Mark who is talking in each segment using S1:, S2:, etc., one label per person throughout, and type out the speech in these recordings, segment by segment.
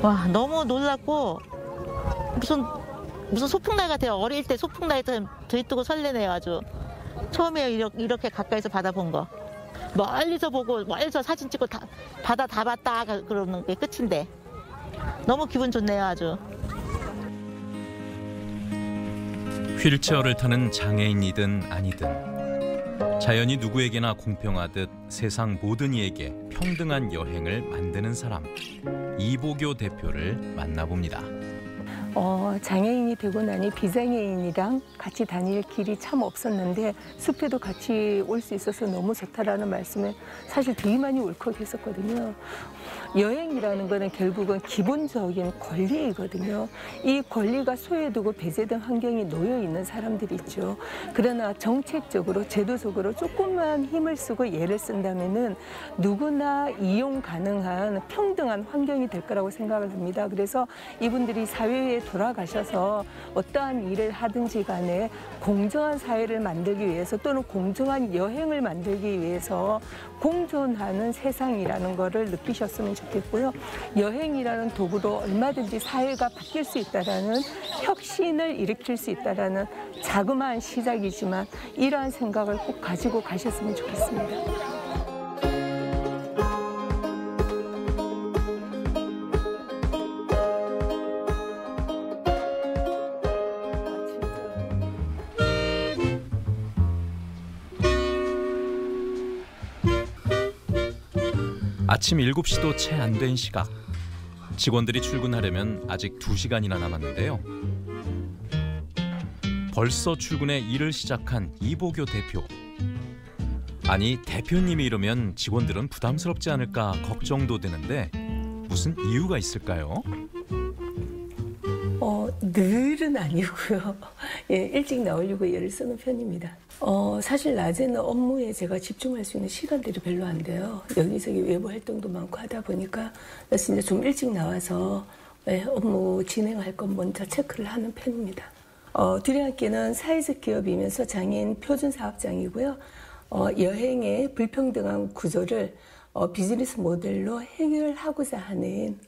S1: 와, 너무 놀랐고 무슨 소풍날 같아요. 어릴 때 소풍날 들뜨고 설레네요, 아주. 처음에 이렇게 가까이서 바다 본 거. 멀리서 보고 멀리서 사진 찍고 바다 다 봤다 그러는 게 끝인데 너무 기분 좋네요, 아주.
S2: 휠체어를 타는 장애인이든 아니든 자연이 누구에게나 공평하듯 세상 모든 이에게 평등한 여행을 만드는 사람, 이보교 대표를 만나봅니다.
S3: 장애인이 되고 나니 비장애인이랑 같이 다닐 길이 참 없었는데 숲에도 같이 올 수 있어서 너무 좋다라는 말씀에 사실 되게 많이 울컥했었거든요. 여행이라는 거는 결국은 기본적인 권리이거든요. 이 권리가 소외되고 배제된 환경에 놓여 있는 사람들이 있죠. 그러나 정책적으로 제도적으로 조금만 힘을 쓰고 예를 쓴다면은 누구나 이용 가능한 평등한 환경이 될 거라고 생각을 합니다. 그래서 이분들이 사회에 돌아가셔서 어떠한 일을 하든지 간에 공정한 사회를 만들기 위해서 또는 공정한 여행을 만들기 위해서 공존하는 세상이라는 거를 느끼셨으면 좋겠고요. 여행이라는 도구로 얼마든지 사회가 바뀔 수 있다라는 혁신을 일으킬 수 있다라는 자그마한 시작이지만 이러한 생각을 꼭 가지고 가셨으면 좋겠습니다.
S2: 아침 7시도 채 안 된 시각. 직원들이 출근하려면 아직 2시간이나 남았는데요. 벌써 출근에 일을 시작한 이보교 대표. 아니, 대표님이 이러면 직원들은 부담스럽지 않을까 걱정도 되는데 무슨 이유가 있을까요?
S3: 늘은 아니고요. 예, 일찍 나오려고 애를 쓰는 편입니다. 사실 낮에는 업무에 제가 집중할 수 있는 시간들이 별로 안 돼요. 여기저기 외부 활동도 많고 하다 보니까 그래서 이제 좀 일찍 나와서 업무 진행할 건 먼저 체크를 하는 편입니다. 두리안길은 사회적 기업이면서 장애인 표준 사업장이고요. 여행의 불평등한 구조를 비즈니스 모델로 해결하고자 하는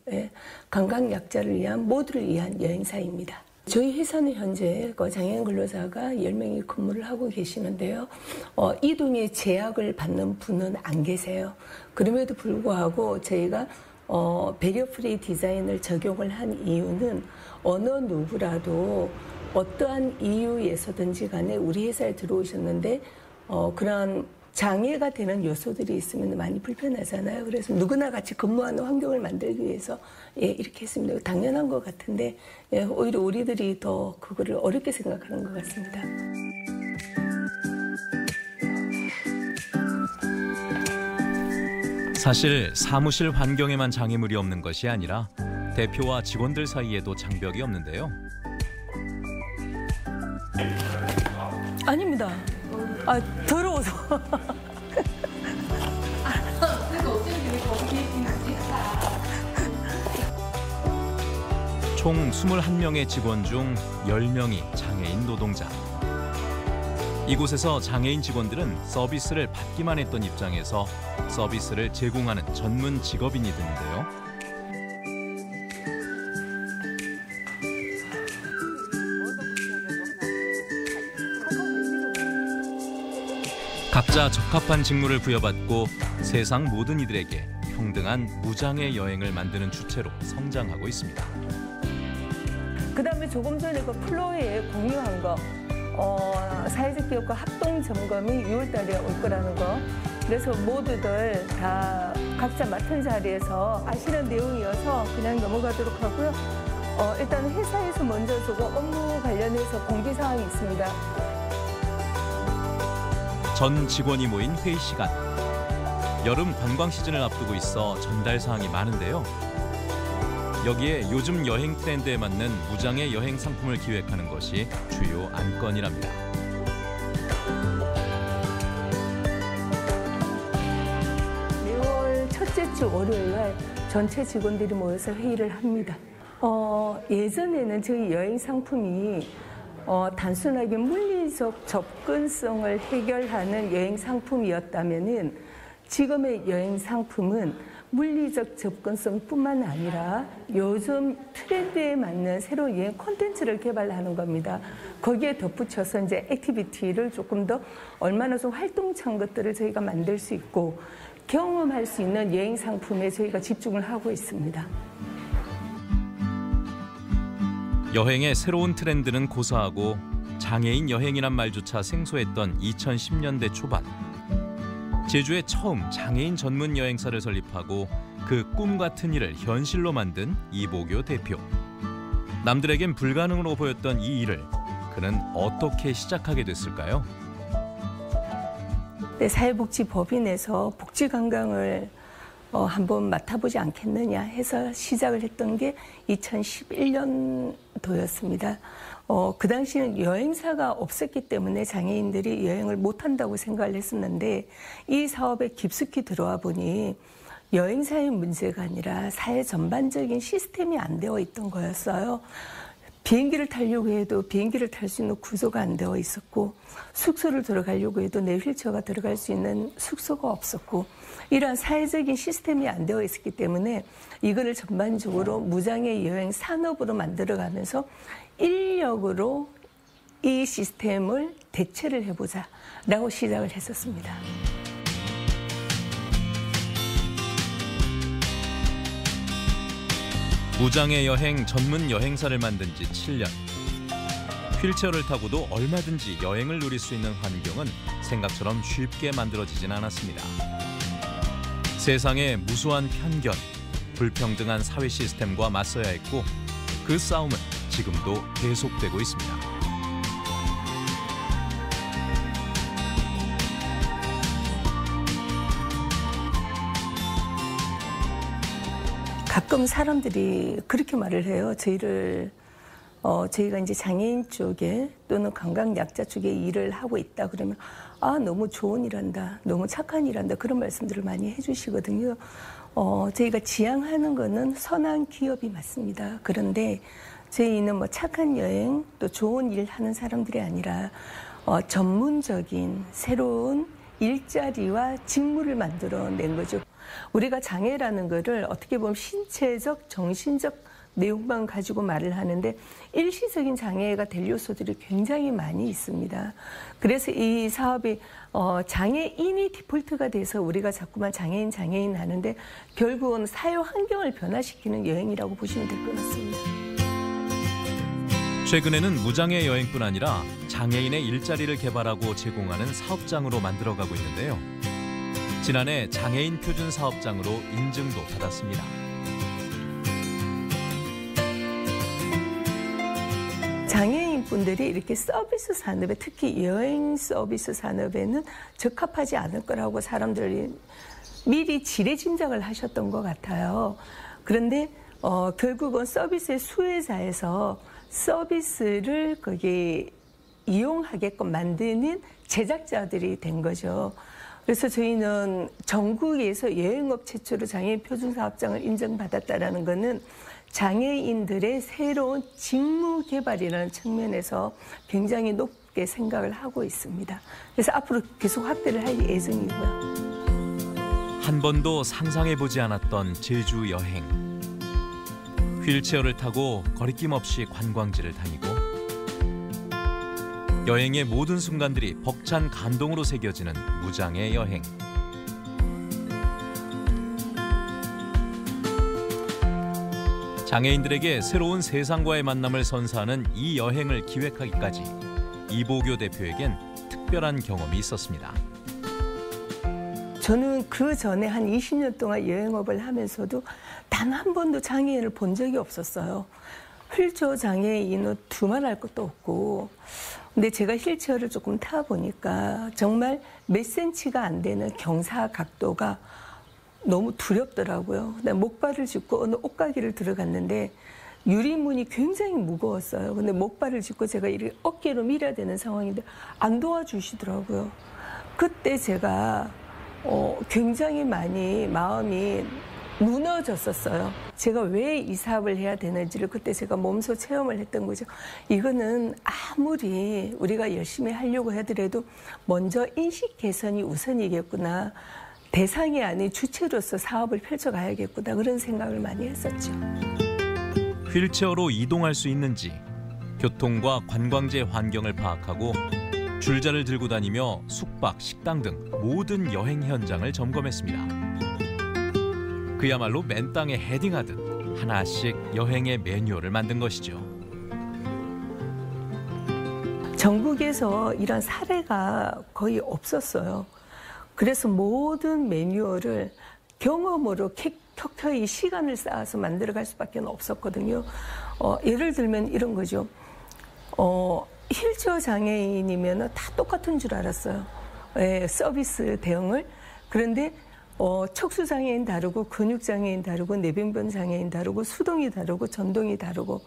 S3: 감각 약자를 위한 모두를 위한 여행사입니다. 저희 회사는 현재 장애인 근로자가 10명이 근무를 하고 계시는데요. 이동에 제약을 받는 분은 안 계세요. 그럼에도 불구하고 저희가 배리어 프리 디자인을 적용을 한 이유는 어느 누구라도 어떠한 이유에서든지 간에 우리 회사에 들어오셨는데 그러한 장애가 되는 요소들이 있으면 많이 불편하잖아요. 그래서 누구나 같이 근무하는 환경을 만들기 위해서 이렇게 했습니다. 당연한 것 같은데 오히려 우리들이 더 그거를 어렵게 생각하는 것 같습니다.
S2: 사실 사무실 환경에만 장애물이 없는 것이 아니라 대표와 직원들 사이에도 장벽이 없는데요.
S3: 아닙니다. 더러워서.
S2: 총 21명의 직원 중 10명이 장애인 노동자. 이곳에서 장애인 직원들은 서비스를 받기만 했던 입장에서 서비스를 제공하는 전문 직업인이 되는데요. 각자 적합한 직무를 부여받고 세상 모든 이들에게 평등한 무장애 여행을 만드는 주체로 성장하고 있습니다.
S3: 그다음에 조금 전에 그 플로어에 공유한 거 사회적 기업과 합동 점검이 6월 달에 올 거라는 거. 그래서 모두들 다 각자 맡은 자리에서 아시는 내용이어서 그냥 넘어가도록 하고요. 일단 회사에서 먼저 주고 업무 관련해서 공지사항이 있습니다.
S2: 전 직원이 모인 회의 시간. 여름 관광 시즌을 앞두고 있어 전달 사항이 많은데요. 여기에 요즘 여행 트렌드에 맞는 무장애 여행 상품을 기획하는 것이 주요 안건이랍니다.
S3: 매월 첫째 주 월요일 날 전체 직원들이 모여서 회의를 합니다. 예전에는 저희 여행 상품이 단순하게 물리적 접근성을 해결하는 여행 상품이었다면은 지금의 여행 상품은 물리적 접근성뿐만 아니라 요즘 트렌드에 맞는 새로운 여행 콘텐츠를 개발하는 겁니다. 거기에 덧붙여서 이제 액티비티를 조금 더 얼마나 좀 활동찬 것들을 저희가 만들 수 있고 경험할 수 있는 여행 상품에 저희가 집중을 하고 있습니다.
S2: 여행의 새로운 트렌드는 고사하고 장애인 여행이란 말조차 생소했던 2010년대 초반. 제주에 처음 장애인 전문 여행사를 설립하고 그 꿈 같은 일을 현실로 만든 이보교 대표. 남들에겐 불가능으로 보였던 이 일을 그는 어떻게 시작하게 됐을까요?
S3: 네, 사회복지법인에서 복지관광을 한번 맡아보지 않겠느냐 해서 시작을 했던 게 2011년도였습니다. 그 당시에는 여행사가 없었기 때문에 장애인들이 여행을 못한다고 생각을 했었는데 이 사업에 깊숙이 들어와 보니 여행사의 문제가 아니라 사회 전반적인 시스템이 안 되어 있던 거였어요. 비행기를 타려고 해도 비행기를 탈 수 있는 구조가 안 되어 있었고 숙소를 들어가려고 해도 내 휠체어가 들어갈 수 있는 숙소가 없었고 이러한 사회적인 시스템이 안 되어 있었기 때문에 이거를 전반적으로 무장애 여행 산업으로 만들어가면서 인력으로 이 시스템을 대체를 해보자라고 시작을 했었습니다.
S2: 무장애 여행 전문 여행사를 만든 지 7년. 휠체어를 타고도 얼마든지 여행을 누릴 수 있는 환경은 생각처럼 쉽게 만들어지진 않았습니다. 세상의 무수한 편견, 불평등한 사회 시스템과 맞서야 했고 그 싸움은 지금도 계속되고 있습니다.
S3: 가끔 사람들이 그렇게 말을 해요. 저희가 이제 장애인 쪽에 또는 관광약자 쪽에 일을 하고 있다 그러면 너무 좋은 일한다, 너무 착한 일한다 그런 말씀들을 많이 해주시거든요. 저희가 지향하는 거는 선한 기업이 맞습니다. 그런데 저희는 뭐 착한 여행 또 좋은 일 하는 사람들이 아니라 전문적인 새로운 일자리와 직무를 만들어낸 거죠. 우리가 장애라는 거를 어떻게 보면 신체적, 정신적 내용만 가지고 말을 하는데 일시적인 장애가 될 요소들이 굉장히 많이 있습니다. 그래서 이 사업이 장애인이 디폴트가 돼서 우리가 자꾸만 장애인 하는데 결국은 사회 환경을 변화시키는 여행이라고 보시면 될 것 같습니다.
S2: 최근에는 무장애 여행뿐 아니라 장애인의 일자리를 개발하고 제공하는 사업장으로 만들어가고 있는데요. 지난해 장애인 표준 사업장으로 인증도 받았습니다.
S3: 장애인분들이 이렇게 서비스 산업에 특히 여행 서비스 산업에는 적합하지 않을 거라고 사람들이 미리 지레짐작을 하셨던 것 같아요. 그런데 결국은 서비스의 수혜자에서 서비스를 거기 이용하게끔 만드는 제작자들이 된 거죠. 그래서 저희는 전국에서 여행업 최초로 장애인 표준사업장을 인정받았다는 것은 장애인들의 새로운 직무 개발이라는 측면에서 굉장히 높게 생각을 하고 있습니다. 그래서 앞으로 계속 확대를 할 예정이고요.
S2: 한 번도 상상해보지 않았던 제주 여행. 휠체어를 타고 거리낌 없이 관광지를 다니고 여행의 모든 순간들이 벅찬 감동으로 새겨지는 무장애 여행. 장애인들에게 새로운 세상과의 만남을 선사하는 이 여행을 기획하기까지 이보교 대표에겐 특별한 경험이 있었습니다.
S3: 저는 그 전에 한 20년 동안 여행업을 하면서도 단 한 번도 장애인을 본 적이 없었어요. 휠체어 장애인은 두말할 것도 없고 근데 제가 휠체어를 조금 타보니까 정말 몇 센치가 안 되는 경사 각도가 너무 두렵더라고요. 목발을 짚고 어느 옷가게를 들어갔는데 유리문이 굉장히 무거웠어요. 근데 목발을 짚고 제가 이렇게 어깨로 밀어야 되는 상황인데 안 도와주시더라고요. 그때 제가 굉장히 많이 마음이 무너졌었어요. 제가 왜 이 사업을 해야 되는지를 그때 제가 몸소 체험을 했던 거죠. 이거는 아무리 우리가 열심히 하려고 하더라도 먼저 인식 개선이 우선이겠구나. 대상이 아닌 주체로서 사업을 펼쳐가야겠구나 그런 생각을 많이 했었죠.
S2: 휠체어로 이동할 수 있는지 교통과 관광지의 환경을 파악하고 줄자를 들고 다니며 숙박, 식당 등 모든 여행 현장을 점검했습니다. 그야말로 맨 땅에 헤딩하듯 하나씩 여행의 매뉴얼을 만든 것이죠.
S3: 전국에서 이런 사례가 거의 없었어요. 그래서 모든 매뉴얼을 경험으로 켜켜이 시간을 쌓아서 만들어갈 수밖에 없었거든요. 예를 들면 이런 거죠. 휠체어 장애인이면 다 똑같은 줄 알았어요. 서비스 대응을. 그런데 척수 장애인 다르고 근육 장애인 다르고 내병변 장애인 다르고 수동이 다르고 전동이 다르고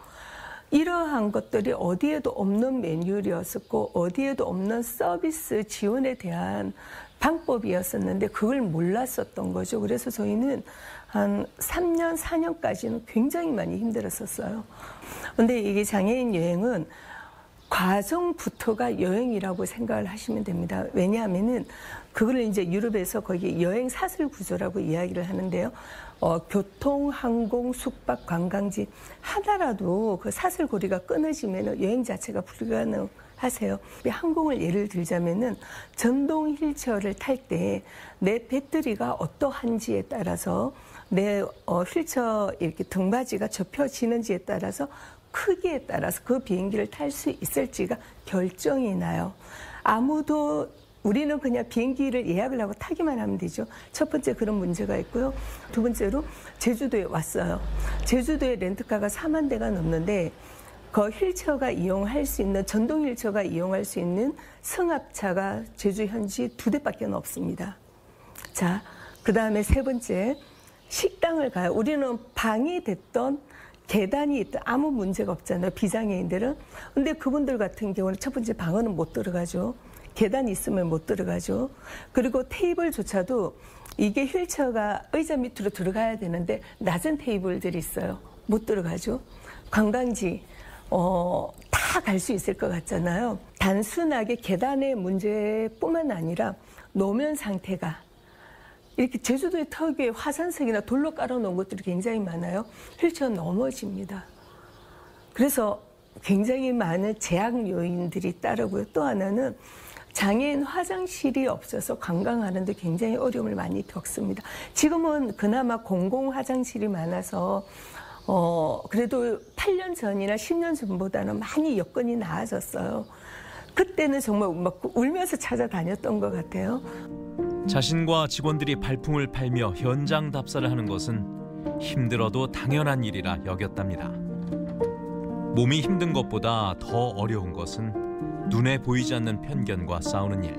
S3: 이러한 것들이 어디에도 없는 매뉴얼이었었고 어디에도 없는 서비스 지원에 대한 방법이었었는데 그걸 몰랐었던 거죠. 그래서 저희는 한 3년, 4년까지는 굉장히 많이 힘들었었어요. 근데 이게 장애인 여행은 과정부터가 여행이라고 생각을 하시면 됩니다. 왜냐하면은 그걸 이제 유럽에서 거기 여행 사슬 구조라고 이야기를 하는데요. 교통, 항공, 숙박, 관광지 하나라도 그 사슬고리가 끊어지면 여행 자체가 불가능하세요. 항공을 예를 들자면은 전동 휠체어를 탈 때 내 배터리가 어떠한지에 따라서 내 휠체어 이렇게 등받이가 접혀지는지에 따라서 크기에 따라서 그 비행기를 탈 수 있을지가 결정이 나요. 아무도 우리는 그냥 비행기를 예약을 하고 타기만 하면 되죠. 첫 번째 그런 문제가 있고요. 두 번째로 제주도에 왔어요. 제주도에 렌트카가 4만 대가 넘는데 그 휠체어가 이용할 수 있는 전동 휠체어가 이용할 수 있는 승합차가 제주 현지 2대밖에 없습니다. 자, 그 다음에 세 번째 식당을 가요. 우리는 방이 됐던 계단이 있다. 아무 문제가 없잖아요. 비장애인들은. 근데 그분들 같은 경우는 첫 번째 방은 못 들어가죠. 계단이 있으면 못 들어가죠. 그리고 테이블조차도 이게 휠체어가 의자 밑으로 들어가야 되는데 낮은 테이블들이 있어요. 못 들어가죠. 관광지 다 갈 수 있을 것 같잖아요. 단순하게 계단의 문제뿐만 아니라 노면 상태가 이렇게 제주도의 특유의 화산석이나 돌로 깔아놓은 것들이 굉장히 많아요. 휠체어 넘어집니다. 그래서 굉장히 많은 제약 요인들이 따르고요. 또 하나는 장애인 화장실이 없어서 관광하는데 굉장히 어려움을 많이 겪습니다. 지금은 그나마 공공 화장실이 많아서 그래도 8년 전이나 10년 전보다는 많이 여건이 나아졌어요. 그때는 정말 막 울면서 찾아다녔던 것 같아요.
S2: 자신과 직원들이 발품을 팔며 현장 답사를 하는 것은 힘들어도 당연한 일이라 여겼답니다. 몸이 힘든 것보다 더 어려운 것은 눈에 보이지 않는 편견과 싸우는 일.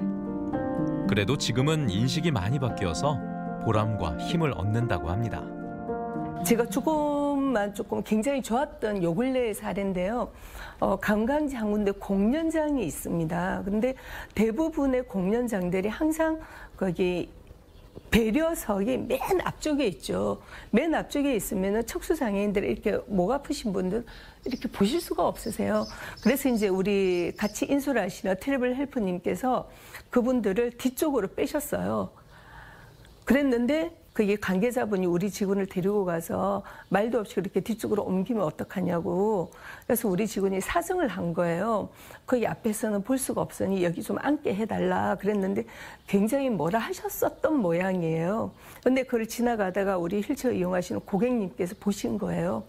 S2: 그래도 지금은 인식이 많이 바뀌어서 보람과 힘을 얻는다고 합니다.
S3: 제가 조금 굉장히 좋았던 요 근래의 사례인데요. 관광지 한 군데 공연장이 있습니다. 그런데 대부분의 공연장들이 항상 거기 배려석이 맨 앞쪽에 있죠. 맨 앞쪽에 있으면 척수장애인들 이렇게 목 아프신 분들 이렇게 보실 수가 없으세요. 그래서 이제 우리 같이 인수를 하시는 트래블 헬프님께서 그분들을 뒤쪽으로 빼셨어요. 그랬는데 그게 관계자분이 우리 직원을 데리고 가서 말도 없이 그렇게 뒤쪽으로 옮기면 어떡하냐고. 그래서 우리 직원이 사정을 한 거예요. 거기 앞에서는 볼 수가 없으니 여기 좀 앉게 해달라 그랬는데 굉장히 뭐라 하셨었던 모양이에요. 근데 그걸 지나가다가 우리 휠체어 이용하시는 고객님께서 보신 거예요.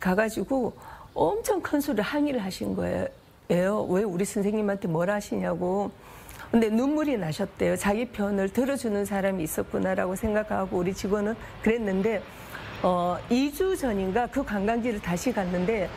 S3: 가가지고 엄청 큰 소리로 항의를 하신 거예요. 왜 우리 선생님한테 뭐라 하시냐고. 근데 눈물이 나셨대요. 자기 편을 들어주는 사람이 있었구나라고 생각하고 우리 직원은 그랬는데 2주 전인가 그 관광지를 다시 갔는데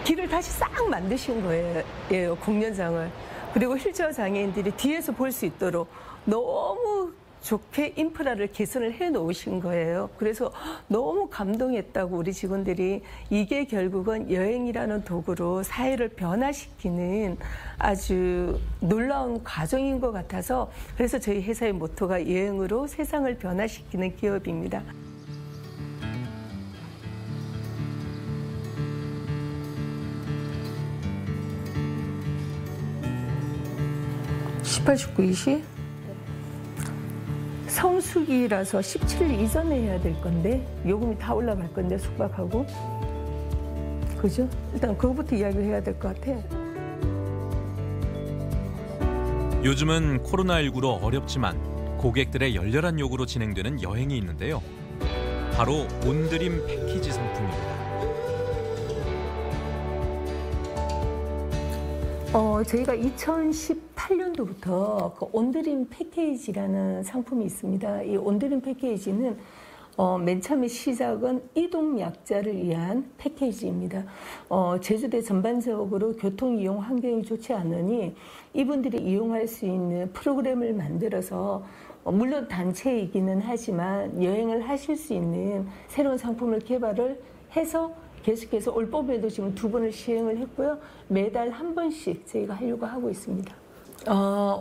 S3: 길을 다시 싹 만드신 거예요. 공연장을. 그리고 휠체어 장애인들이 뒤에서 볼 수 있도록 너무 좋게 인프라를 개선을 해 놓으신 거예요. 그래서 너무 감동했다고 우리 직원들이 이게 결국은 여행이라는 도구로 사회를 변화시키는 아주 놀라운 과정인 것 같아서 그래서 저희 회사의 모토가 여행으로 세상을 변화시키는 기업입니다. (18, 19, 20) 성수기라서 17일 이전에 해야 될 건데 요금이 다 올라갈 건데 숙박하고 그죠? 일단 그거부터 이야기를 해야 될 것 같아.
S2: 요즘은 코로나19로 어렵지만 고객들의 열렬한 요구로 진행되는 여행이 있는데요. 바로 온드림 패키지 상품입니다.
S3: 저희가 2018년도부터 그 온드림 패키지라는 상품이 있습니다. 이 온드림 패키지는 맨 처음에 시작은 이동약자를 위한 패키지입니다. 제주도 전반적으로 교통 이용 환경이 좋지 않으니 이분들이 이용할 수 있는 프로그램을 만들어서 물론 단체이기는 하지만 여행을 하실 수 있는 새로운 상품을 개발을 해서 계속해서 올 봄에도 지금 2번을 시행을 했고요. 매달 한 번씩 저희가 하려고 하고 있습니다.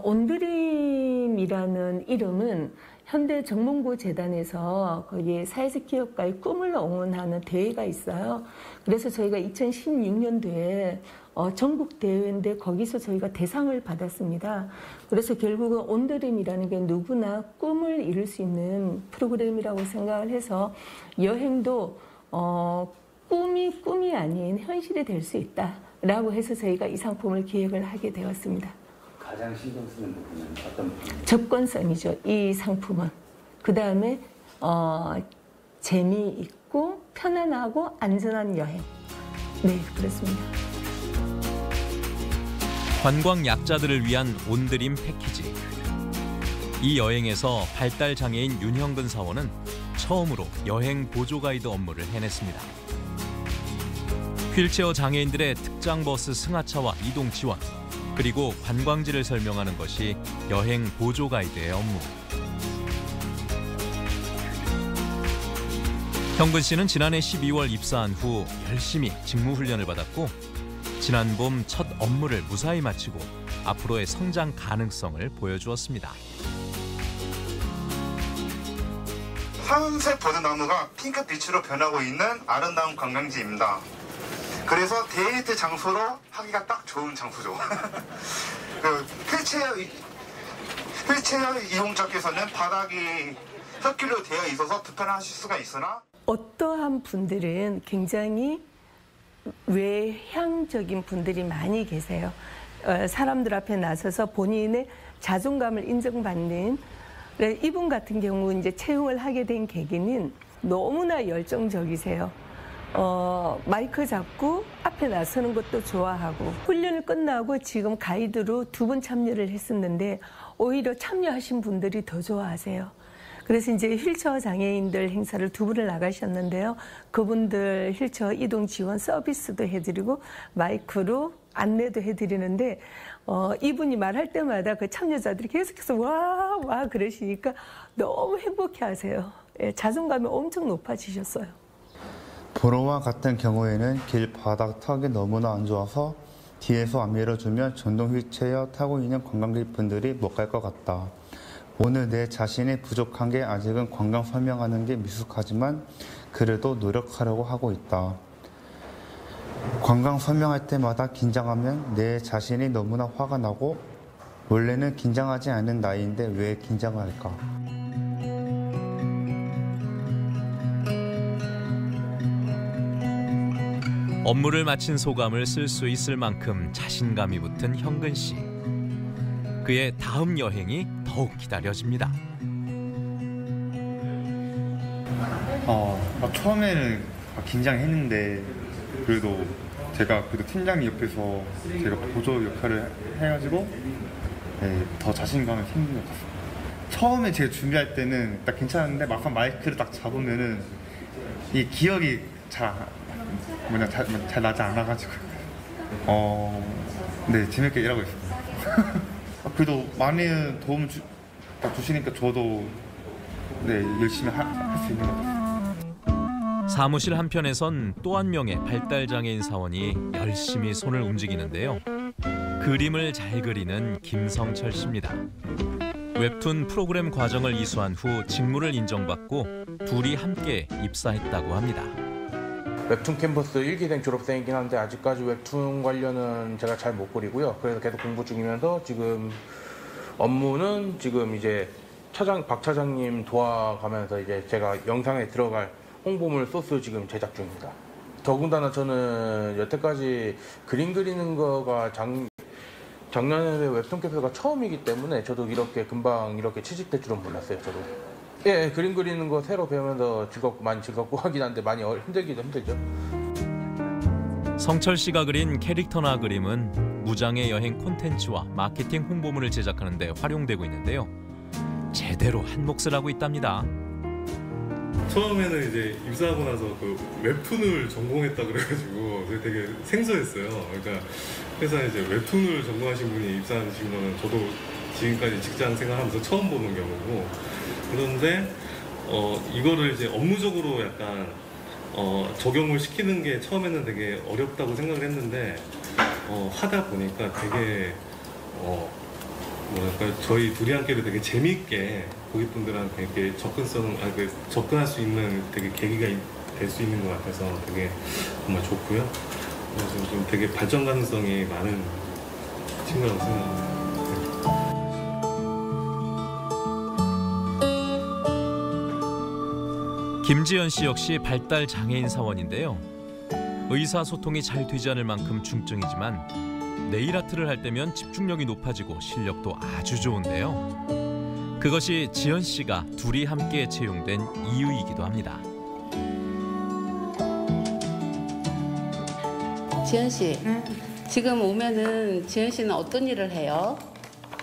S3: 온드림이라는 이름은 현대정몽구 재단에서 거기에 사회적 기업가의 꿈을 응원하는 대회가 있어요. 그래서 저희가 2016년도에 전국 대회인데 거기서 저희가 대상을 받았습니다. 그래서 결국은 온드림이라는 게 누구나 꿈을 이룰 수 있는 프로그램이라고 생각을 해서 여행도 꿈이 아닌 현실이 될 수 있다라고 해서 저희가 이 상품을 기획을 하게 되었습니다.
S4: 가장 신경 쓰는 부분은 어떤 부분이죠?
S3: 접근성이죠. 이 상품은. 그 다음에 재미있고 편안하고 안전한 여행. 네, 그렇습니다.
S2: 관광 약자들을 위한 온드림 패키지. 이 여행에서 발달 장애인 윤형근 사원은 처음으로 여행 보조 가이드 업무를 해냈습니다. 휠체어 장애인들의 특장 버스 승하차와 이동 지원, 그리고 관광지를 설명하는 것이 여행 보조 가이드의 업무. 형근 씨는 지난해 12월 입사한 후 열심히 직무 훈련을 받았고 지난 봄 첫 업무를 무사히 마치고 앞으로의 성장 가능성을 보여주었습니다.
S5: 황색 버드나무가 핑크빛으로 변하고 있는 아름다운 관광지입니다. 그래서 데이트 장소로 하기가 딱 좋은 장소죠. 그 휠체어 이용자께서는 바닥이 흙길로 되어 있어서 불편하실 수가 있으나
S3: 어떠한 분들은 굉장히 외향적인 분들이 많이 계세요. 사람들 앞에 나서서 본인의 자존감을 인정받는 이분 같은 경우 이제 채용을 하게 된 계기는 너무나 열정적이세요. 마이크 잡고 앞에 나서는 것도 좋아하고 훈련을 끝나고 지금 가이드로 2번 참여를 했었는데 오히려 참여하신 분들이 더 좋아하세요. 그래서 이제 휠체어 장애인들 행사를 2번을 나가셨는데요. 그분들 휠체어 이동 지원 서비스도 해드리고 마이크로 안내도 해드리는데 이분이 말할 때마다 그 참여자들이 계속해서 와 그러시니까 너무 행복해하세요. 예, 자존감이 엄청 높아지셨어요.
S6: 보로와 같은 경우에는 길 바닥 턱이 너무나 안 좋아서 뒤에서 안 밀어주면 전동 휠체어 타고 있는 관광객 분들이 못 갈 것 같다. 오늘 내 자신이 부족한 게 아직은 관광 설명하는 게 미숙하지만 그래도 노력하려고 하고 있다. 관광 설명할 때마다 긴장하면 내 자신이 너무나 화가 나고 원래는 긴장하지 않는 나이인데 왜 긴장을 할까?
S2: 업무를 마친 소감을 쓸 수 있을 만큼 자신감이 붙은 형근 씨. 그의 다음 여행이 더욱 기다려집니다.
S7: 처음에는 긴장했는데 그래도 제가 팀장님 옆에서 제가 보조 역할을 해가지고 더 자신감이 생긴 것 같습니다. 처음에 제가 준비할 때는 딱 괜찮았는데 막상 마이크를 딱 잡으면은 이 기억이 잘 나지 않아가지고 네, 재밌게 일하고 있습니다. 그래도 많은 도움 주시니까 저도 네, 열심히 할 수 있는 것 같아요.
S2: 사무실 한편에선 또 한 명의 발달장애인 사원이 열심히 손을 움직이는데요. 그림을 잘 그리는 김성철 씨입니다. 웹툰 프로그램 과정을 이수한 후 직무를 인정받고 둘이 함께 입사했다고 합니다.
S4: 웹툰 캔버스 1기생 졸업생이긴 한데 아직까지 웹툰 관련은 제가 잘 못 그리고요. 그래서 계속 공부 중이면서 지금 업무는 지금 이제 박 차장님 도와가면서 이제 제가 영상에 들어갈 홍보물 소스 지금 제작 중입니다. 더군다나 저는 여태까지 그림 그리는 거가 작년에 웹툰 캐스터가 처음이기 때문에 저도 이렇게 금방 이렇게 취직될 줄은 몰랐어요. 저도. 예, 그림 그리는 거 새로 배우면서 많이 즐겁고 하긴 한데 많이 힘들기도 힘들죠.
S2: 성철 씨가 그린 캐릭터나 그림은 무장의 여행 콘텐츠와 마케팅 홍보물을 제작하는 데 활용되고 있는데요. 제대로 한 몫을 하고 있답니다.
S8: 처음에는 이제 입사하고 나서 그 웹툰을 전공했다 그래가지고 되게 생소했어요. 그러니까 회사에 이제 웹툰을 전공하신 분이 입사하신 거는 저도 지금까지 직장 생활하면서 처음 보는 경우고, 그런데 이거를 이제 업무적으로 약간 적용을 시키는 게 처음에는 되게 어렵다고 생각을 했는데 하다 보니까 되게 뭐랄까 저희 둘이 함께를 되게 재미있게 고객분들한테 이렇게 접근할 수 있는 되게 계기가 될 수 있는 것 같아서 되게 정말 좋고요. 그래서 좀 되게 발전 가능성이 많은 친구라고 생각합니다.
S2: 김지연 씨 역시 발달 장애인 사원인데요. 의사소통이 잘 되지 않을 만큼 중증이지만 네일 아트를 할 때면 집중력이 높아지고 실력도 아주 좋은데요. 그것이 지연 씨가 둘이 함께 채용된 이유이기도 합니다.
S9: 지연 씨, 지금 오면은 지연 씨는 어떤 일을 해요?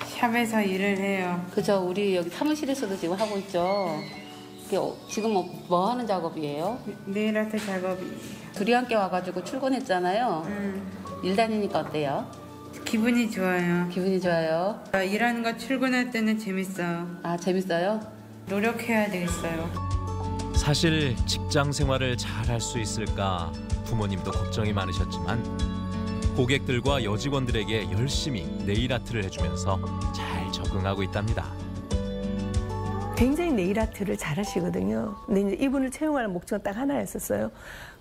S10: 샵에서 일을 해요.
S9: 그죠? 우리 여기 사무실에서도 지금 하고 있죠. 이게 지금 뭐 하는 작업이에요?
S10: 네일 아트 작업이.
S9: 둘이 함께 와가지고 출근했잖아요. 일 다니니까 어때요?
S10: 기분이 좋아요.
S9: 기분이 좋아요.
S10: 일하는 거 출근할 때는 재밌어요.
S9: 아, 재밌어요?
S10: 노력해야 되겠어요.
S2: 사실 직장 생활을 잘 할 수 있을까 부모님도 걱정이 많으셨지만 고객들과 여직원들에게 열심히 네일 아트를 해주면서 잘 적응하고 있답니다.
S3: 굉장히 네일 아트를 잘 하시거든요. 근데 이제 이분을 채용할 목적은 딱 하나였었어요.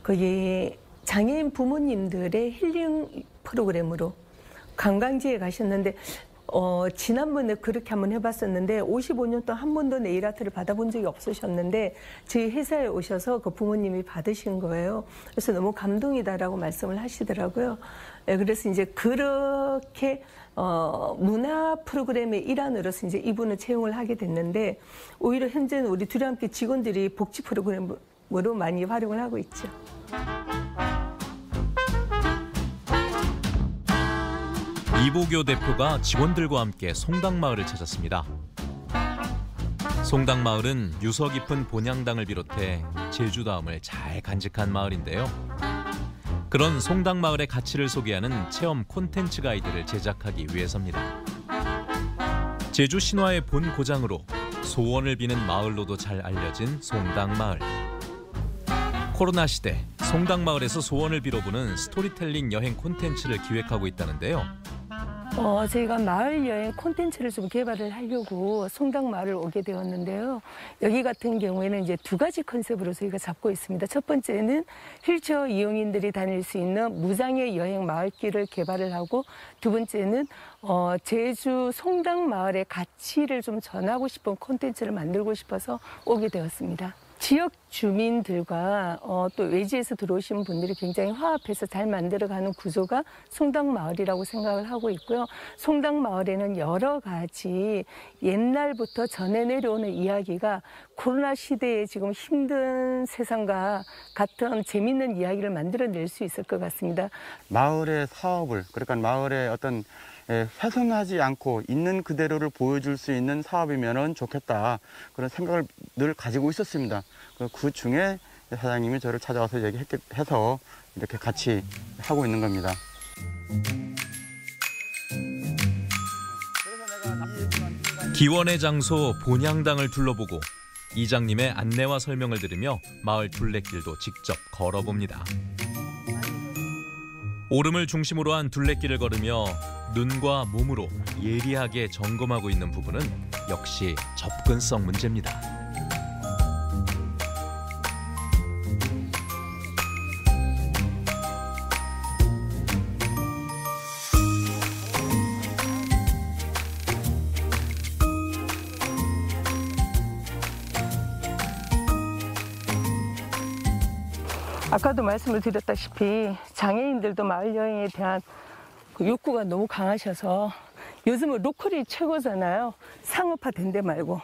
S3: 거기 장애인 부모님들의 힐링 프로그램으로 관광지에 가셨는데 지난번에 그렇게 한번 해봤었는데 55년 동안 한 번도 네일 아트를 받아본 적이 없으셨는데 저희 회사에 오셔서 그 부모님이 받으신 거예요. 그래서 너무 감동이다라고 말씀을 하시더라고요. 네, 그래서 이제 그렇게 문화 프로그램의 일환으로서 이제 이분을 채용을 하게 됐는데 오히려 현재는 우리 둘이 함께 직원들이 복지 프로그램으로 많이 활용을 하고 있죠.
S2: 이보교 대표가 직원들과 함께 송당마을을 찾았습니다. 송당마을은 유서 깊은 본향당을 비롯해 제주다움을 잘 간직한 마을인데요. 그런 송당마을의 가치를 소개하는 체험 콘텐츠 가이드를 제작하기 위해서입니다. 제주 신화의 본 고장으로 소원을 비는 마을로도 잘 알려진 송당마을. 코로나 시대 송당마을에서 소원을 빌어보는 스토리텔링 여행 콘텐츠를 기획하고 있다는데요.
S3: 저희가 마을 여행 콘텐츠를 좀 개발을 하려고 송당마을을 오게 되었는데요. 여기 같은 경우에는 이제 두 가지 컨셉으로 저희가 잡고 있습니다. 첫 번째는 휠체어 이용인들이 다닐 수 있는 무장애 여행 마을길을 개발을 하고, 두 번째는 제주 송당마을의 가치를 좀 전하고 싶은 콘텐츠를 만들고 싶어서 오게 되었습니다. 지역 주민들과 또 외지에서 들어오신 분들이 굉장히 화합해서 잘 만들어가는 구조가 송당마을이라고 생각을 하고 있고요. 송당마을에는 여러 가지 옛날부터 전해 내려오는 이야기가 코로나 시대에 지금 힘든 세상과 같은 재밌는 이야기를 만들어낼 수 있을 것 같습니다.
S11: 마을의 사업을, 그러니까 마을의 어떤 훼손하지 않고 있는 그대로를 보여줄 수 있는 사업이면 좋겠다, 그런 생각을 늘 가지고 있었습니다. 그 중에 사장님이 저를 찾아와서 얘기해서 이렇게 같이 하고 있는 겁니다.
S2: 기원의 장소 본향당을 둘러보고 이장님의 안내와 설명을 들으며 마을 둘레길도 직접 걸어봅니다. 오름을 중심으로 한 둘레길을 걸으며 눈과 몸으로 예리하게 점검하고 있는 부분은 역시 접근성 문제입니다.
S3: 아까도 말씀을 드렸다시피 장애인들도 마을 여행에 대한 그 욕구가 너무 강하셔서 요즘은 로컬이 최고잖아요. 상업화 된 데 말고.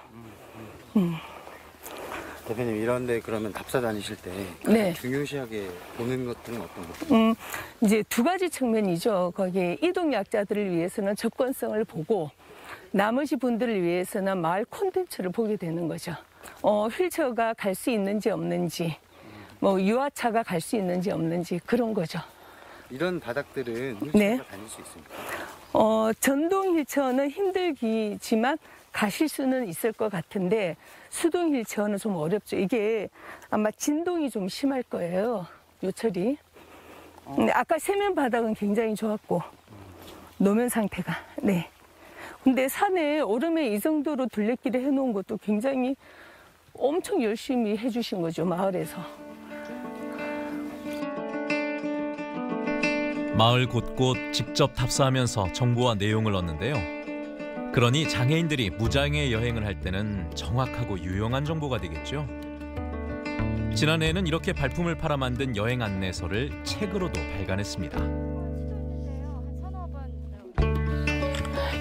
S12: 대표님 이런데 그러면 답사 다니실 때
S3: 네.
S12: 중요시하게 보는 것들은 어떤 것들?
S3: 이제 두 가지 측면이죠. 거기 이동약자들을 위해서는 접근성을 보고 나머지 분들을 위해서는 마을 콘텐츠를 보게 되는 거죠. 휠체어가 갈 수 있는지 없는지, 뭐 유아차가 갈 수 있는지 없는지 그런 거죠.
S12: 이런 바닥들은 휠체어가
S3: 네.
S12: 다닐 수 있습니까?
S3: 전동 휠체어는 힘들지만 가실 수는 있을 것 같은데 수동 휠체어는 좀 어렵죠. 이게 아마 진동이 좀 심할 거예요. 요철이. 근데 아까 세면 바닥은 굉장히 좋았고 노면 상태가. 네. 근데 산에 오름에 이 정도로 둘레길을 해놓은 것도 굉장히 엄청 열심히 해주신 거죠, 마을에서.
S2: 마을 곳곳 직접 답사하면서 정보와 내용을 얻는데요. 그러니 장애인들이 무장애 여행을 할 때는 정확하고 유용한 정보가 되겠죠. 지난해에는 이렇게 발품을 팔아 만든 여행 안내서를 책으로도 발간했습니다.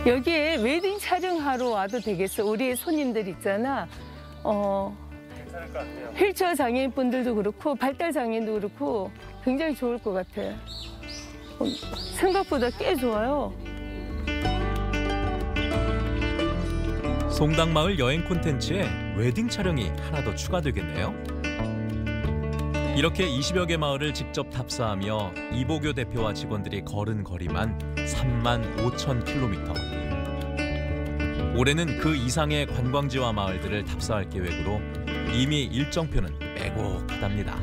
S3: 여기에 웨딩 촬영하러 와도 되겠어. 우리 손님들 있잖아. 휠체어 장애인분들도 그렇고 발달 장애인도 그렇고 굉장히 좋을 것 같아. 생각보다 꽤 좋아요.
S2: 송당마을 여행 콘텐츠에 웨딩 촬영이 하나 더 추가되겠네요. 이렇게 20여 개 마을을 직접 답사하며 이보교 대표와 직원들이 걸은 거리만 35,000km. 올해는 그 이상의 관광지와 마을들을 답사할 계획으로 이미 일정표는 빼곡하답니다.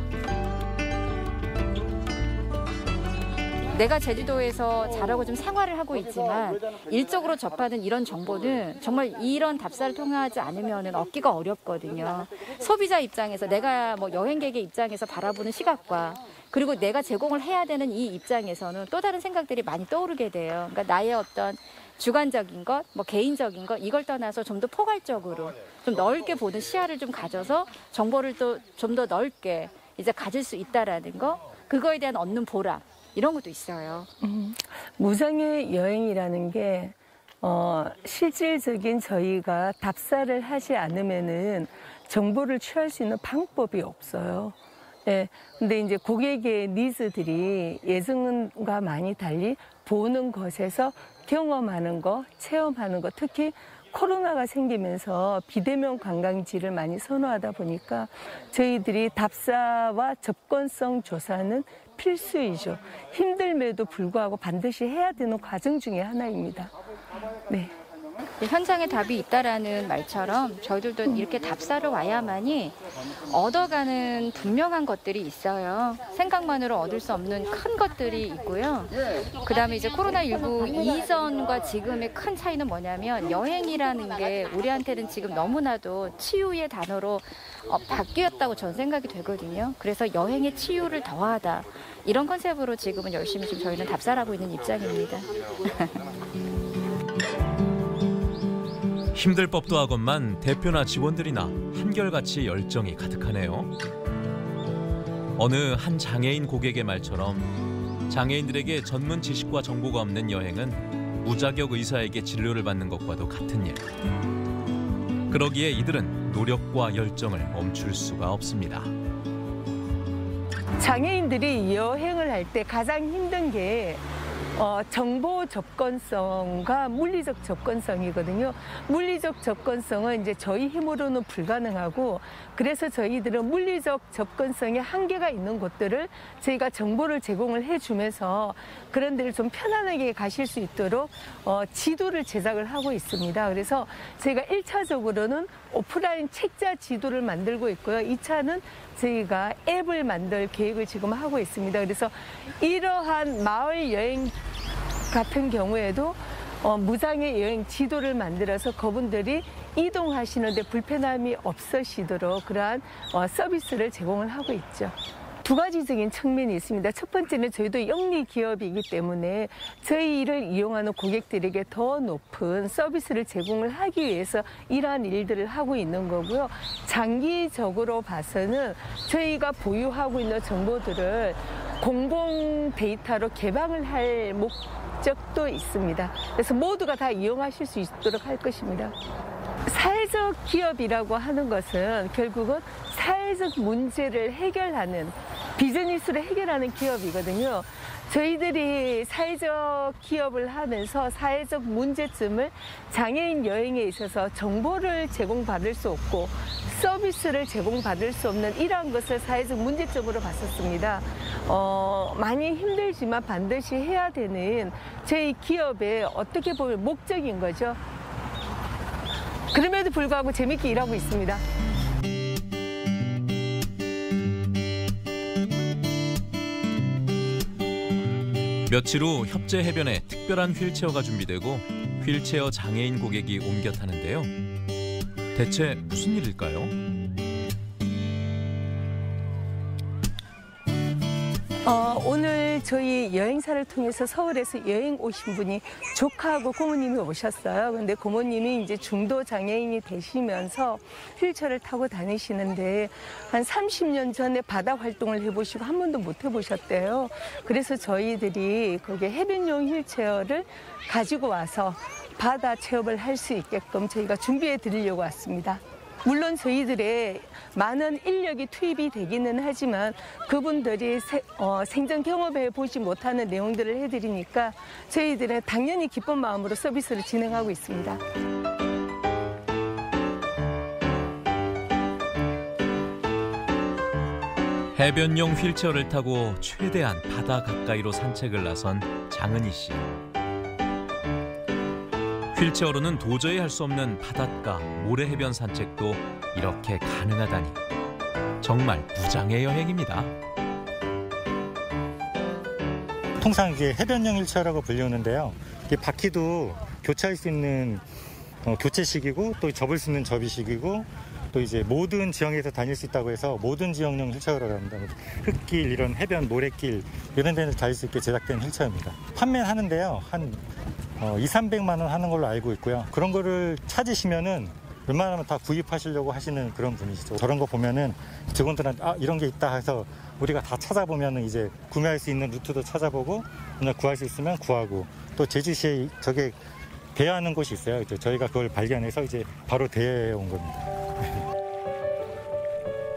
S13: 내가 제주도에서 자라고 좀 생활을 하고 있지만 일적으로 접하는 이런 정보는 정말 이런 답사를 통하지 않으면 얻기가 어렵거든요. 소비자 입장에서 내가 뭐 여행객의 입장에서 바라보는 시각과 그리고 내가 제공을 해야 되는 이 입장에서는 또 다른 생각들이 많이 떠오르게 돼요. 그러니까 나의 어떤 주관적인 것, 뭐 개인적인 것 이걸 떠나서 좀 더 포괄적으로 좀 넓게 보는 시야를 좀 가져서 정보를 또 좀 더 넓게 이제 가질 수 있다라는 거, 그거에 대한 얻는 보람. 이런 것도 있어요.
S3: 무장애 여행이라는 게 실질적인 저희가 답사를 하지 않으면은 정보를 취할 수 있는 방법이 없어요. 예. 근데 이제 고객의 니즈들이 예전과 많이 달리 보는 것에서 경험하는 거, 체험하는 거, 특히 코로나가 생기면서 비대면 관광지를 많이 선호하다 보니까 저희들이 답사와 접근성 조사는 필수이죠. 힘듦에도 불구하고 반드시 해야 되는 과정 중에 하나입니다. 네.
S13: 현장에 답이 있다라는 말처럼 저희들도 이렇게 답사를 와야만이 얻어가는 분명한 것들이 있어요. 생각만으로 얻을 수 없는 큰 것들이 있고요. 그다음에 이제 코로나19 이전과 지금의 큰 차이는 뭐냐면 여행이라는 게 우리한테는 지금 너무나도 치유의 단어로 바뀌었다고 저는 생각이 되거든요. 그래서 여행의 치유를 더하다. 이런 컨셉으로 지금은 열심히 지금 저희는 답사를 하고 있는 입장입니다.
S2: 힘들 법도 하건만 대표나 직원들이나 한결같이 열정이 가득하네요. 어느 한 장애인 고객의 말처럼 장애인들에게 전문 지식과 정보가 없는 여행은 무자격 의사에게 진료를 받는 것과도 같은 일. 그러기에 이들은 노력과 열정을 멈출 수가 없습니다.
S3: 장애인들이 여행을 할 때 가장 힘든 게 정보 접근성과 물리적 접근성이거든요. 물리적 접근성은 이제 저희 힘으로는 불가능하고, 그래서 저희들은 물리적 접근성에 한계가 있는 곳들을 저희가 정보를 제공을 해주면서 그런 데를 좀 편안하게 가실 수 있도록 지도를 제작을 하고 있습니다. 그래서 저희가 1차적으로는 오프라인 책자 지도를 만들고 있고요. 2차는 저희가 앱을 만들 계획을 지금 하고 있습니다. 그래서 이러한 마을 여행 같은 경우에도 무장애 여행 지도를 만들어서 그분들이 이동하시는데 불편함이 없으시도록 그러한 서비스를 제공을 하고 있죠. 두 가지적인 측면이 있습니다. 첫 번째는 저희도 영리 기업이기 때문에 저희를 이용하는 고객들에게 더 높은 서비스를 제공을 하기 위해서 이러한 일들을 하고 있는 거고요. 장기적으로 봐서는 저희가 보유하고 있는 정보들을 공공 데이터로 개방을 할 목적도 있습니다. 그래서 모두가 다 이용하실 수 있도록 할 것입니다. 사회적 기업이라고 하는 것은 결국은 사회적 문제를 해결하는, 비즈니스를 해결하는 기업이거든요. 저희들이 사회적 기업을 하면서 사회적 문제점을 장애인 여행에 있어서 정보를 제공받을 수 없고 서비스를 제공받을 수 없는 이러한 것을 사회적 문제점으로 봤었습니다. 많이 힘들지만 반드시 해야 되는 저희 기업의 어떻게 보면 목적인 거죠. 그럼에도 불구하고 재밌게 일하고 있습니다.
S2: 며칠 후 협재 해변에 특별한 휠체어가 준비되고 휠체어 장애인 고객이 옮겨 타는데요. 대체 무슨 일일까요?
S3: 오늘 저희 여행사를 통해서 서울에서 여행 오신 분이 조카하고 고모님이 오셨어요. 근데 고모님이 이제 중도 장애인이 되시면서 휠체어를 타고 다니시는데 한 30년 전에 바다 활동을 해보시고 한 번도 못 해보셨대요. 그래서 저희들이 거기에 해변용 휠체어를 가지고 와서 바다 체험을 할 수 있게끔 저희가 준비해 드리려고 왔습니다. 물론 저희들의 많은 인력이 투입이 되기는 하지만 그분들이 생전 경험해 보지 못하는 내용들을 해드리니까 저희들은 당연히 기쁜 마음으로 서비스를 진행하고 있습니다.
S2: 해변용 휠체어를 타고 최대한 바다 가까이로 산책을 나선 장은희 씨. 휠체어로는 도저히 할 수 없는 바닷가, 모래 해변 산책도 이렇게 가능하다니 정말 무장의 여행입니다.
S14: 통상 이게 해변용 휠체어라고 불리우는데요. 이게 바퀴도 교체할 수 있는 교체식이고 또 접을 수 있는 접이식이고 또 이제 모든 지형에서 다닐 수 있다고 해서 모든 지형용 휠체어라고 합니다. 흙길, 이런 해변, 모래길 이런 데는 다닐 수 있게 제작된 휠체어입니다. 판매는 하는데요. 한 200~300만 원 하는 걸로 알고 있고요. 그런 거를 찾으시면은 웬만하면 다 구입하시려고 하시는 그런 분이시죠. 저런 거 보면은 직원들한테 이런 게 있다 해서 우리가 다 찾아보면은 이제 구매할 수 있는 루트도 찾아보고 그냥 구할 수 있으면 구하고 또 제주시에 저게 대여하는 곳이 있어요. 저희가 그걸 발견해서 이제 바로 대여해 온 겁니다.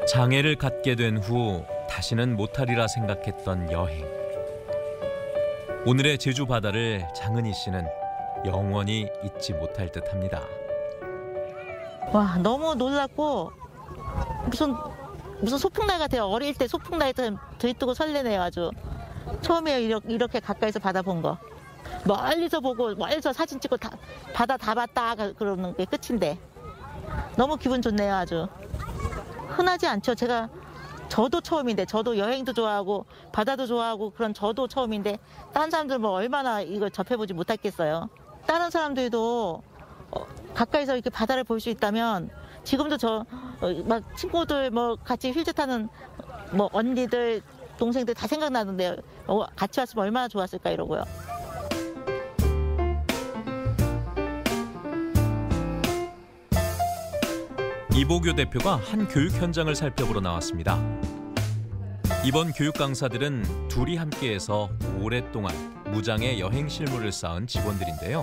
S2: 장애를 갖게 된 후 다시는 못하리라 생각했던 여행. 오늘의 제주 바다를 장은희 씨는 영원히 잊지 못할 듯합니다.
S1: 와, 너무 놀랍고 무슨 소풍날 같아요. 어릴 때 소풍날 들뜨고 설레네요. 아주 처음에 이렇게 가까이서 바다 본 거. 멀리서 보고 멀리서 사진 찍고 바다 다 봤다 그러는 게 끝인데 너무 기분 좋네요. 아주 흔하지 않죠. 저도 처음인데, 저도 여행도 좋아하고 바다도 좋아하고 그런 저도 처음인데 다른 사람들 뭐 얼마나 이걸 접해보지 못했겠어요. 다른 사람들도 가까이서 이렇게 바다를 볼 수 있다면 지금도 막 친구들 뭐 같이 휠체어 타는 뭐 언니들 동생들 다 생각나는데 같이 왔으면 얼마나 좋았을까 이러고요.
S2: 이보교 대표가 한 교육 현장을 살펴보러 나왔습니다. 이번 교육 강사들은 둘이 함께해서 오랫동안 무장애 여행 실무를 쌓은 직원들인데요.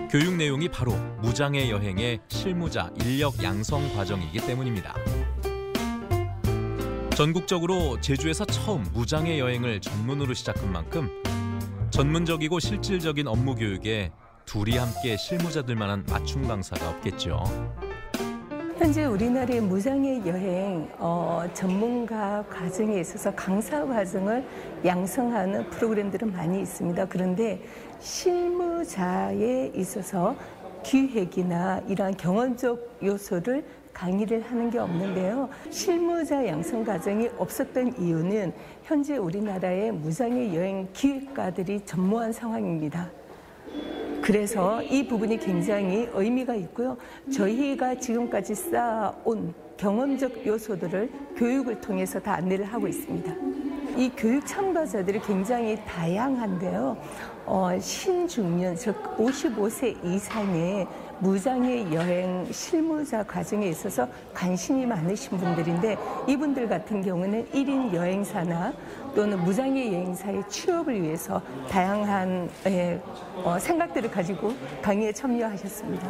S2: 교육 내용이 바로 무장애 여행의 실무자 인력 양성 과정이기 때문입니다. 전국적으로 제주에서 처음 무장애 여행을 전문으로 시작한 만큼 전문적이고 실질적인 업무 교육에 둘이 함께 실무자들만한 맞춤 강사가 없겠죠.
S3: 현재 우리나라의 무장애 여행 전문가 과정에 있어서 강사 과정을 양성하는 프로그램들은 많이 있습니다. 그런데 실무자에 있어서 기획이나 이러한 경험적 요소를 강의를 하는 게 없는데요. 실무자 양성 과정이 없었던 이유는 현재 우리나라의 무장애 여행 기획가들이 전무한 상황입니다. 그래서 이 부분이 굉장히 의미가 있고요. 저희가 지금까지 쌓아온 경험적 요소들을 교육을 통해서 다 안내를 하고 있습니다. 이 교육 참가자들이 굉장히 다양한데요. 신중년, 즉 55세 이상의 무장애 여행 실무자 과정에 있어서 관심이 많으신 분들인데 이분들 같은 경우는 1인 여행사나 또는 무장애 여행사의 취업을 위해서 다양한 생각들을 가지고 강의에 참여하셨습니다.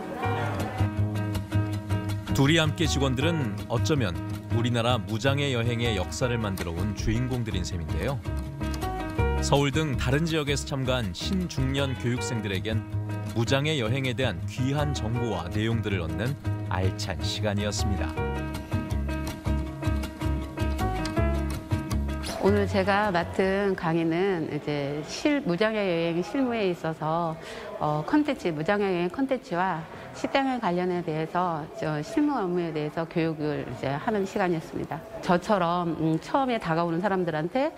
S2: 둘이 함께 직원들은 어쩌면 우리나라 무장애 여행의 역사를 만들어 온 주인공들인 셈인데요. 서울 등 다른 지역에서 참가한 신중년 교육생들에겐 무장애 여행에 대한 귀한 정보와 내용들을 얻는 알찬 시간이었습니다.
S9: 오늘 제가 맡은 강의는 이제 무장애 여행 실무에 있어서 무장애 여행 컨텐츠와 식당에 관련에 대해서 실무 업무에 대해서 교육을 이제 하는 시간이었습니다. 저처럼 처음에 다가오는 사람들한테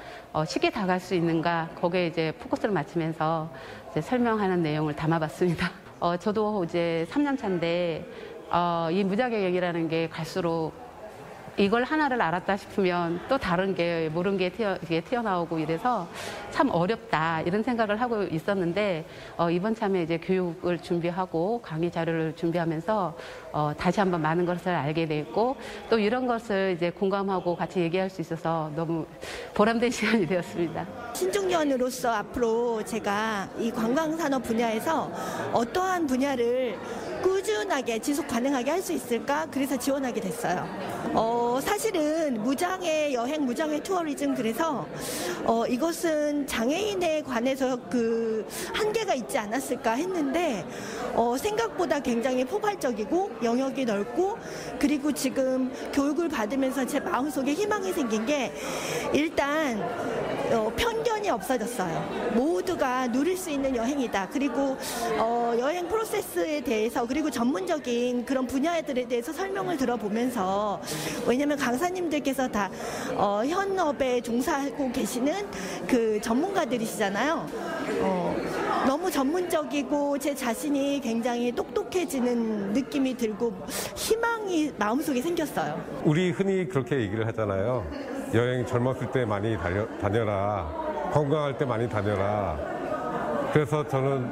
S9: 쉽게 다가갈 수 있는가 거기에 이제 포커스를 맞추면서 이제 설명하는 내용을 담아봤습니다. 저도 이제 3년 차인데 이 무장애 여행이라는 게 갈수록 이걸 하나를 알았다 싶으면 또 다른 게 모르는 게 튀어나오고 이래서 참 어렵다 이런 생각을 하고 있었는데 이번 참에 이제 교육을 준비하고 강의 자료를 준비하면서 다시 한번 많은 것을 알게 됐고 또 이런 것을 이제 공감하고 같이 얘기할 수 있어서 너무 보람된 시간이 되었습니다.
S15: 신중년으로서 앞으로 제가 이 관광산업 분야에서 어떠한 분야를 꾸준하게 지속 가능하게 할 수 있을까? 그래서 지원하게 됐어요. 사실은 무장애 여행, 무장애 투어리즘 그래서 이것은 장애인에 관해서 그 한계가 있지 않았을까 했는데 생각보다 굉장히 포괄적이고 영역이 넓고 그리고 지금 교육을 받으면서 제 마음속에 희망이 생긴 게 일단 편견이 없어졌어요. 모두가 누릴 수 있는 여행이다. 그리고 여행 프로세스에 대해서 그리고 전문적인 그런 분야들에 대해서 설명을 들어보면서 왜냐하면 강사님들께서 다 현업에 종사하고 계시는 그 전문가들이시잖아요. 너무 전문적이고 제 자신이 굉장히 똑똑해지는 느낌이 들고 희망이 마음속에 생겼어요.
S16: 우리 흔히 그렇게 얘기를 하잖아요. 여행 젊었을 때 많이 다녀라. 건강할 때 많이 다녀라. 그래서 저는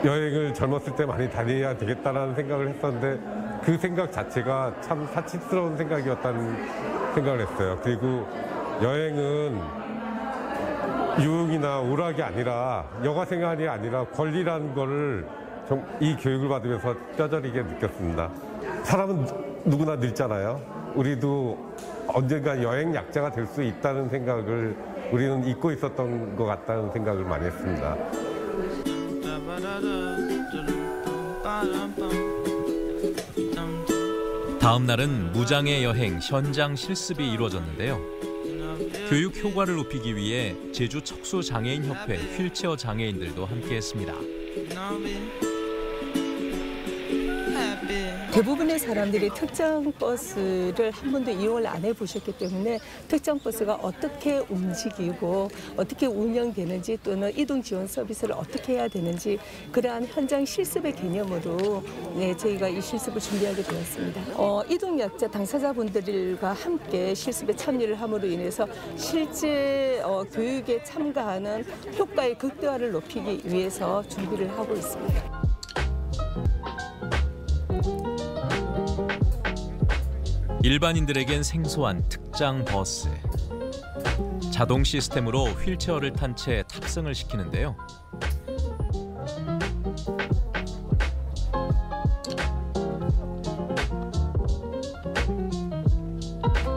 S16: 여행을 젊었을 때 많이 다녀야 되겠다라는 생각을 했었는데 그 생각 자체가 참 사치스러운 생각이었다는 생각을 했어요. 그리고 여행은 유흥이나 오락이 아니라 여가 생활이 아니라 권리라는 거를 이 교육을 받으면서 뼈저리게 느꼈습니다. 사람은 누구나 늙잖아요. 우리도 언젠가 여행 약자가 될 수 있다는 생각을 우리는 잊고 있었던 것 같다는 생각을 많이 했습니다.
S2: 다음 날은 무장애 여행 현장 실습이 이루어졌는데요. 교육 효과를 높이기 위해 제주 척수장애인협회 휠체어 장애인들도 함께했습니다.
S3: 대부분의 사람들이 특정 버스를 한 번도 이용을 안 해보셨기 때문에 특정 버스가 어떻게 움직이고 어떻게 운영되는지 또는 이동 지원 서비스를 어떻게 해야 되는지 그러한 현장 실습의 개념으로 저희가 이 실습을 준비하게 되었습니다. 이동약자 당사자분들과 함께 실습에 참여를 함으로 인해서 실제 교육에 참가하는 효과의 극대화를 높이기 위해서 준비를 하고 있습니다.
S2: 일반인들에겐 생소한 특장 버스. 자동 시스템으로 휠체어를 탄 채 탑승을 시키는데요.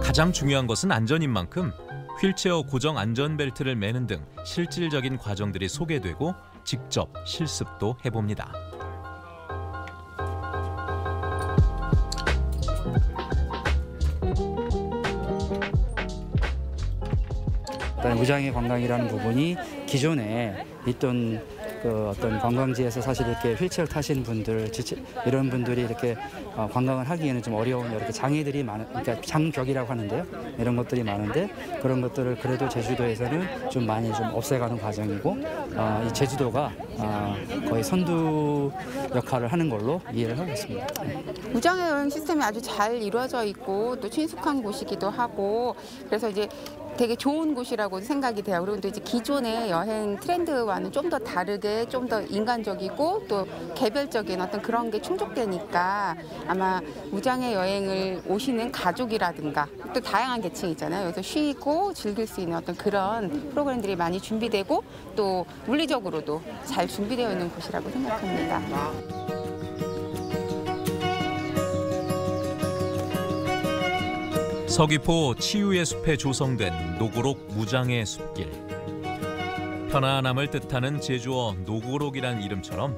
S2: 가장 중요한 것은 안전인 만큼 휠체어 고정 안전벨트를 매는 등 실질적인 과정들이 소개되고 직접 실습도 해봅니다.
S17: 무장애 관광이라는 부분이 기존에 있던 그 어떤 관광지에서 사실 이렇게 휠체어 타시는 분들, 이런 분들이 이렇게 관광을 하기에는 좀 어려운 이렇게 장애들이 그러니까 장벽이라고 하는데요. 이런 것들이 많은데 그런 것들을 그래도 제주도에서는 좀 많이 좀 없애가는 과정이고 이 제주도가 거의 선두 역할을 하는 걸로 이해를 하고 있습니다.
S9: 무장애 여행 시스템이 아주 잘 이루어져 있고 또 친숙한 곳이기도 하고 그래서 이제 되게 좋은 곳이라고 생각이 돼요. 그리고 또 이제 기존의 여행 트렌드와는 좀 더 다르게 좀 더 인간적이고 또 개별적인 어떤 그런 게 충족되니까 아마 무장애 여행을 오시는 가족이라든가 또 다양한 계층이 있잖아요. 여기서 쉬고 즐길 수 있는 어떤 그런 프로그램들이 많이 준비되고 또 물리적으로도 잘 준비되어 있는 곳이라고 생각합니다.
S2: 서귀포 치유의 숲에 조성된 노고록 무장애 숲길. 편안함을 뜻하는 제주어 노고록이란 이름처럼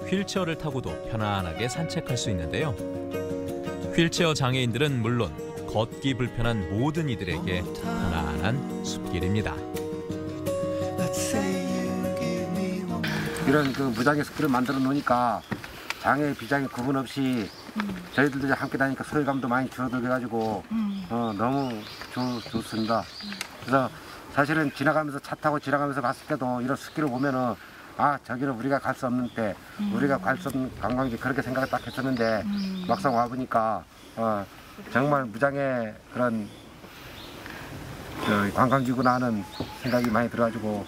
S2: 휠체어를 타고도 편안하게 산책할 수 있는데요. 휠체어 장애인들은 물론 걷기 불편한 모든 이들에게 편안한 숲길입니다.
S18: 이런 그 무장애 숲길을 만들어 놓으니까 장애, 비장애 구분 없이 저희들도 함께 다니니까 소외감도 많이 줄어들어가지고 너무 좋습니다. 그래서 사실은 지나가면서 차 타고 지나가면서 봤을 때도 이런 숲길을 보면은 아 저기는 우리가 갈 수 없는 때 우리가 갈 수 없는 관광지 그렇게 생각을 딱 했었는데 막상 와보니까 정말 무장애 그런 관광지구나 하는 생각이 많이 들어가지고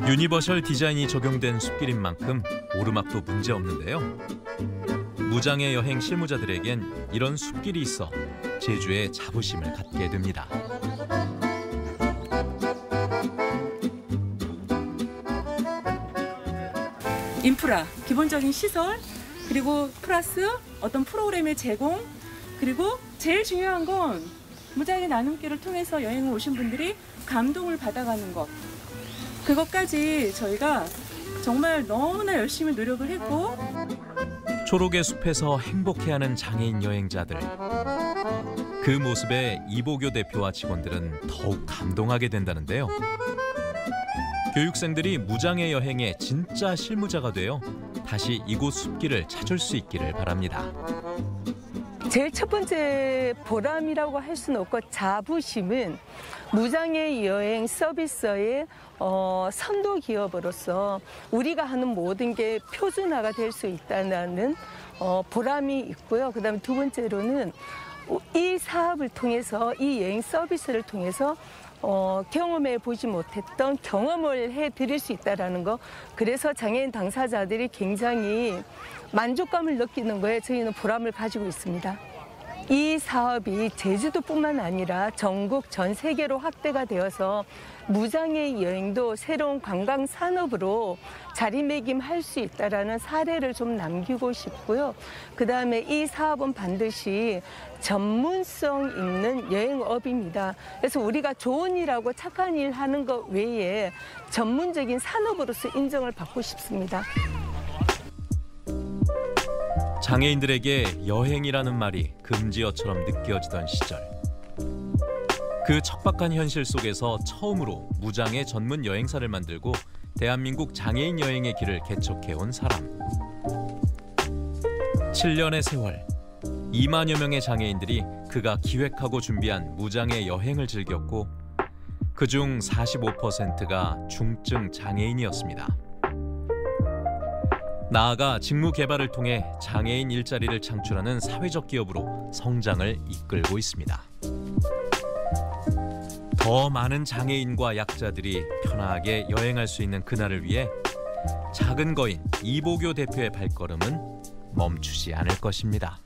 S2: 유니버셜 디자인이 적용된 숲길인 만큼 오르막도 문제없는데요. 무장애 여행 실무자들에겐 이런 숲길이 있어 제주에 자부심을 갖게 됩니다.
S19: 인프라, 기본적인 시설, 그리고 플러스 어떤 프로그램의 제공, 그리고 제일 중요한 건 무장애 나눔길을 통해서 여행을 오신 분들이 감동을 받아가는 것. 그것까지 저희가 정말 너무나 열심히 노력을 했고
S2: 초록의 숲에서 행복해하는 장애인 여행자들. 그 모습에 이보교 대표와 직원들은 더욱 감동하게 된다는데요. 교육생들이 무장애 여행의 진짜 실무자가 되어 다시 이곳 숲길을 찾을 수 있기를 바랍니다.
S3: 제일 첫 번째 보람이라고 할 수는 없고 자부심은 무장애 여행 서비스의 선도 기업으로서 우리가 하는 모든 게 표준화가 될 수 있다는 보람이 있고요. 그다음에 두 번째로는 이 사업을 통해서 이 여행 서비스를 통해서 경험해 보지 못했던 경험을 해드릴 수 있다는 거. 그래서 장애인 당사자들이 굉장히 만족감을 느끼는 거에 저희는 보람을 가지고 있습니다. 이 사업이 제주도뿐만 아니라 전국 전 세계로 확대가 되어서 무장애 여행도 새로운 관광 산업으로 자리매김할 수 있다라는 사례를 좀 남기고 싶고요. 그다음에 이 사업은 반드시 전문성 있는 여행업입니다. 그래서 우리가 좋은 일하고 착한 일 하는 것 외에 전문적인 산업으로서 인정을 받고 싶습니다.
S2: 장애인들에게 여행이라는 말이 금지어처럼 느껴지던 시절. 그 척박한 현실 속에서 처음으로 무장애 전문 여행사를 만들고 대한민국 장애인 여행의 길을 개척해온 사람. 7년의 세월, 2만여 명의 장애인들이 그가 기획하고 준비한 무장애 여행을 즐겼고 그중 45%가 중증 장애인이었습니다. 나아가 직무 개발을 통해 장애인 일자리를 창출하는 사회적 기업으로 성장을 이끌고 있습니다. 더 많은 장애인과 약자들이 편하게 여행할 수 있는 그날을 위해 작은 거인 이보교 대표의 발걸음은 멈추지 않을 것입니다.